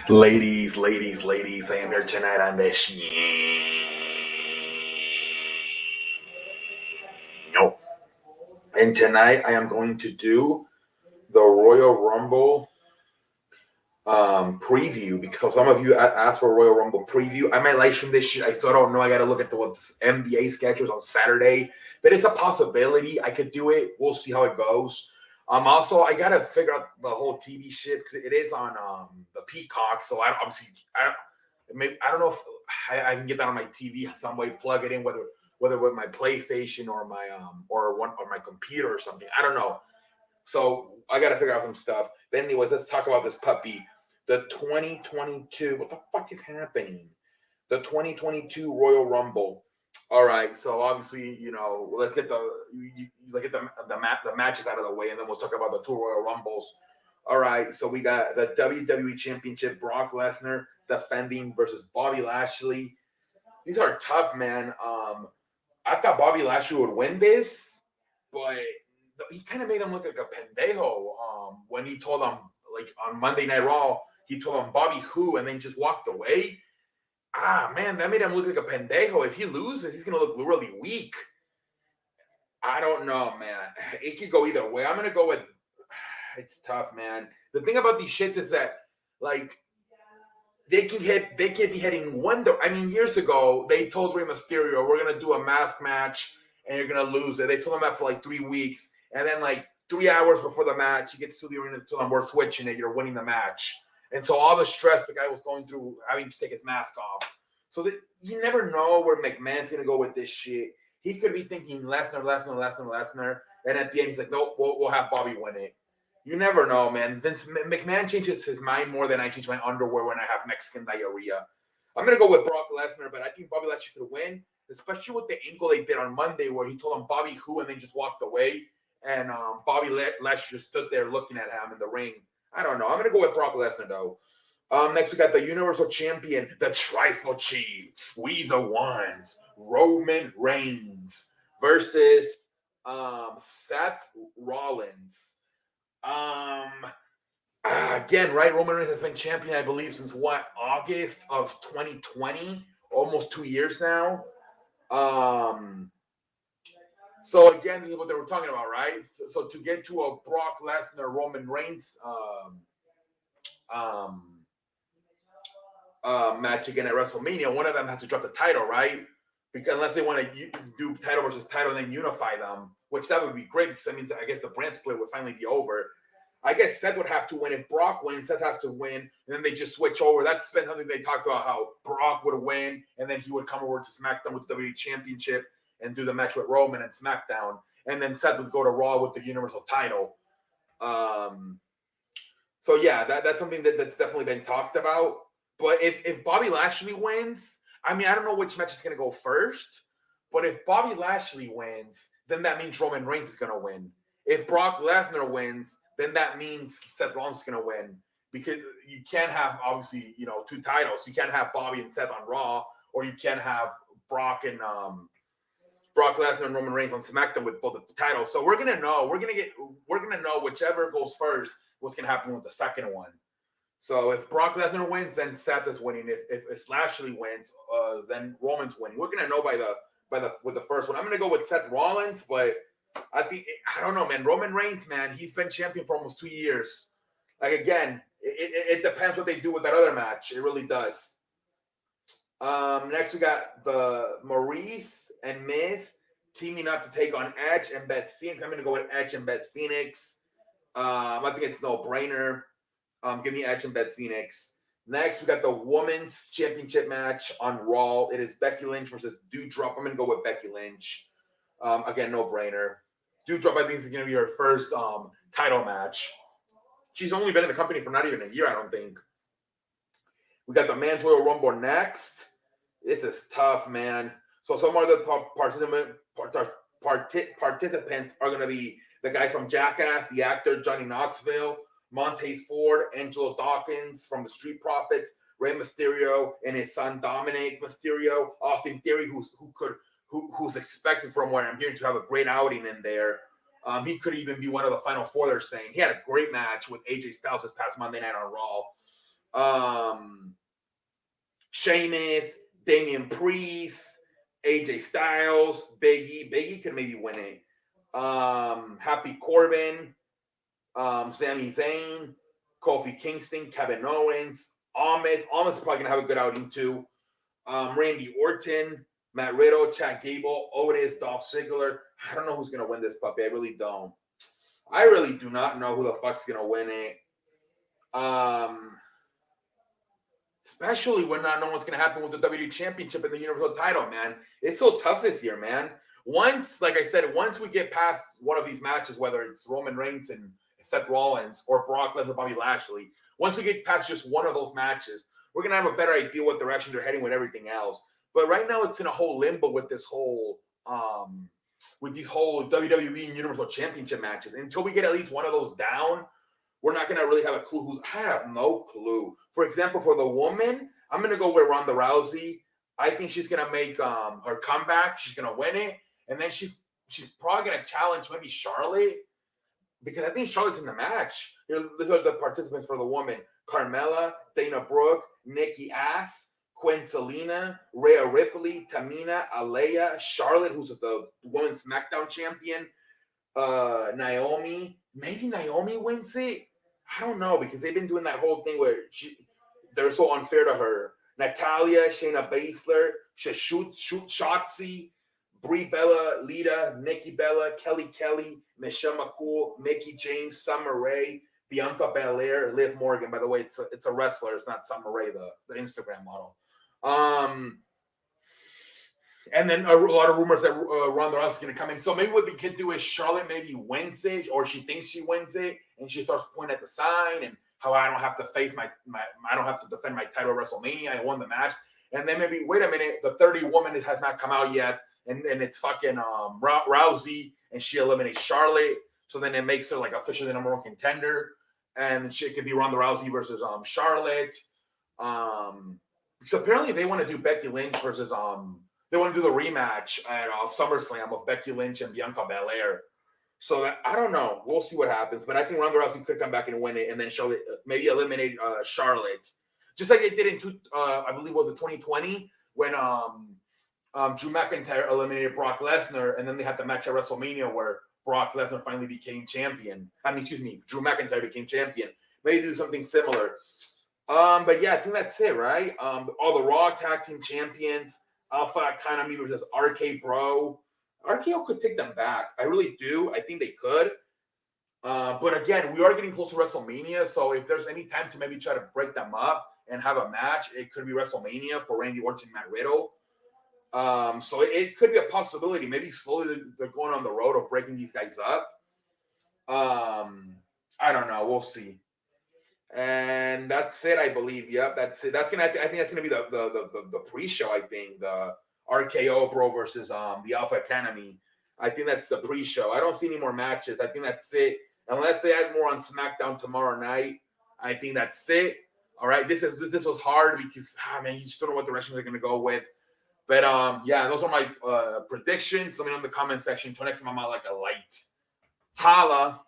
Ladies, I am here tonight on this. No. And tonight I am going to do the Royal Rumble preview because some of you asked for a Royal Rumble preview. I might live stream this shit. I still don't know. I got to look at what this NBA schedules on Saturday, but it's a possibility. I could do it. We'll see how it goes. Also, I got to figure out the whole TV shit because it is on the Peacock. So I don't know if I can get that on my TV some way, plug it in, whether with my PlayStation or my my computer or something. I don't know. So I got to figure out some stuff. But anyways, let's talk about this puppy. The 2022. What the fuck is happening? The 2022 Royal Rumble. All right. So obviously, let's get the matches out of the way, and then we'll talk about the two Royal Rumbles. All right. So we got the WWE Championship. Brock Lesnar defending versus Bobby Lashley. These are tough, man. I thought Bobby Lashley would win this, but he kind of made him look like a pendejo when he told him, like on Monday Night Raw, he told him Bobby who, and then just walked away. Man, that made him look like a pendejo. If he loses, he's going to look really weak. I don't know, man. It could go either way. I'm going to go with, it's tough, man. The thing about these shits is that, like, they can be heading one. I mean, years ago, they told Rey Mysterio, we're going to do a mask match, and you're going to lose it. They told him that for like 3 weeks. And then like 3 hours before the match, he gets to the arena to tell them we're switching it. You're winning the match. And so all the stress the guy was going through having to take his mask off. So that you never know where McMahon's going to go with this shit. He could be thinking Lesnar. And at the end, he's like, nope, we'll have Bobby win it. You never know, man. Vince McMahon changes his mind more than I change my underwear when I have Mexican diarrhea. I'm going to go with Brock Lesnar, but I think Bobby Lashley could win, especially with the angle they did on Monday where he told him Bobby who and then just walked away. And Bobby Lashley just stood there looking at him in the ring. I don't know. I'm going to go with Brock Lesnar, though. Next, we got the Universal Champion, the Tribal Chief, We the Ones, Roman Reigns versus Seth Rollins. Again, right? Roman Reigns has been champion, I believe, since August of 2020, almost 2 years now. So again, this is what they were talking about, right? So to get to a Brock Lesnar Roman Reigns match again at WrestleMania, one of them has to drop the title, right? Because unless they want to do title versus title and then unify them, which that would be great because that means I guess the brand split would finally be over. I guess Seth would have to win. If Brock wins, Seth has to win, and then they just switch over. That's been something they talked about, how Brock would win, and then he would come over to SmackDown with the WWE Championship and do the match with Roman and SmackDown, and then Seth would go to Raw with the Universal title. So yeah, that's something that's definitely been talked about. But if Bobby Lashley wins, I mean, I don't know which match is going to go first, but if Bobby Lashley wins, then that means Roman Reigns is going to win. If Brock Lesnar wins, then that means Seth Rollins is going to win, because you can't have, obviously, two titles. You can't have Bobby and Seth on Raw, or you can't have Brock Lesnar and Roman Reigns on SmackDown with both the titles. So we're gonna know. We're gonna know whichever goes first, what's gonna happen with the second one. So if Brock Lesnar wins, then Seth is winning. If Lashley wins, then Roman's winning. We're gonna know with the first one. I'm gonna go with Seth Rollins, but I don't know, man. Roman Reigns, man, he's been champion for almost 2 years. Like, again, it depends what they do with that other match. It really does. Next, we got the Maurice and Miz teaming up to take on Edge and Beth Phoenix. I'm going to go with Edge and Beth Phoenix. I think it's no brainer. Give me Edge and Beth Phoenix. Next, we got the Women's Championship match on Raw. It is Becky Lynch versus Doudrop. I'm going to go with Becky Lynch. Again, no brainer. Doudrop, I think, is going to be her first title match. She's only been in the company for not even a year, I don't think. We got the Mandrel Rumble next. This is tough, man. So some of the participants are going to be the guy from Jackass, the actor Johnny Knoxville, Montez Ford, Angelo Dawkins from the Street Profits, Rey Mysterio and his son Dominic Mysterio, Austin Theory, who's expected, from what I'm hearing, to have a great outing in there. He could even be one of the final four, they're saying. He had a great match with AJ Styles this past Monday night on Raw. Sheamus, Damian Priest, AJ Styles, Big E. Big E could maybe win it. Happy Corbin, Sami Zayn, Kofi Kingston, Kevin Owens, Almas. Almas is probably going to have a good outing too. Randy Orton, Matt Riddle, Chad Gable, Otis, Dolph Ziggler. I don't know who's going to win this puppy. I really don't. I really do not know who the fuck's going to win it. Especially when not knowing what's going to happen with the WWE Championship and the Universal title, man. It's so tough this year, man. Once, like I said, once we get past one of these matches, whether it's Roman Reigns and Seth Rollins or Brock Lesnar, Bobby Lashley, once we get past just one of those matches, we're going to have a better idea what direction they're heading with everything else. But right now it's in a whole limbo with this whole, with these whole WWE and Universal Championship matches. Until we get at least one of those down, we're not going to really have a clue I have no clue. For example, for the woman, I'm going to go with Ronda Rousey. I think she's going to make her comeback. She's going to win it. And then she's probably going to challenge maybe Charlotte, because I think Charlotte's in the match. These are the participants for the woman. Carmella, Dana Brooke, Nikki Ass, Quinn Selena, Rhea Ripley, Tamina, Alea, Charlotte, who's the women's SmackDown champion, Naomi. Maybe Naomi wins it. I don't know, because they've been doing that whole thing where they're so unfair to her. Natalia, Shayna Baszler, Shotzi, Brie Bella, Lita, Nikki Bella, Kelly, Michelle McCool, Mickie James, Summer Rae, Bianca Belair, Liv Morgan. By the way, it's a wrestler. It's not Summer Rae, the Instagram model. And then a lot of rumors that Ronda Rousey is going to come in. So maybe what we could do is Charlotte maybe wins it, or she thinks she wins it, and she starts pointing at the sign and how I don't have to face I don't have to defend my title at WrestleMania. I won the match. And then maybe, wait a minute, the 30 woman has not come out yet, and it's fucking Rousey, and she eliminates Charlotte. So then it makes her like officially the number one contender, and she could be Ronda Rousey versus Charlotte. Because apparently they want to do Becky Lynch versus they want to do the rematch of SummerSlam of Becky Lynch and Bianca Belair. So I don't know. We'll see what happens. But I think Ronda Rousey could come back and win it, and then Charlotte maybe eliminate Charlotte, just like they did in I believe was it 2020 when Drew McIntyre eliminated Brock Lesnar, and then they had the match at WrestleMania where Brock Lesnar finally became champion. Drew McIntyre became champion. Maybe do something similar. But yeah, I think that's it, right? All the Raw Tag Team Champions, Alpha Academy versus RK Bro. RKO could take them back. I really do. I think they could. But again, we are getting close to WrestleMania, so if there's any time to maybe try to break them up and have a match, it could be WrestleMania for Randy Orton and Matt Riddle. So it could be a possibility. Maybe slowly they're going on the road of breaking these guys up. I don't know. We'll see. And that's it, I believe. Yep, that's it. I think that's gonna be the pre-show. I think the RKO Bro versus the Alpha Academy. I think that's the pre-show. I don't see any more matches. I think that's it. Unless they add more on SmackDown tomorrow night, I think that's it. All right. This was hard because man, you just don't know what direction they're gonna go with. But yeah, those are my predictions. Let me know in the comment section. Till next time, I'm out like a light. Holla.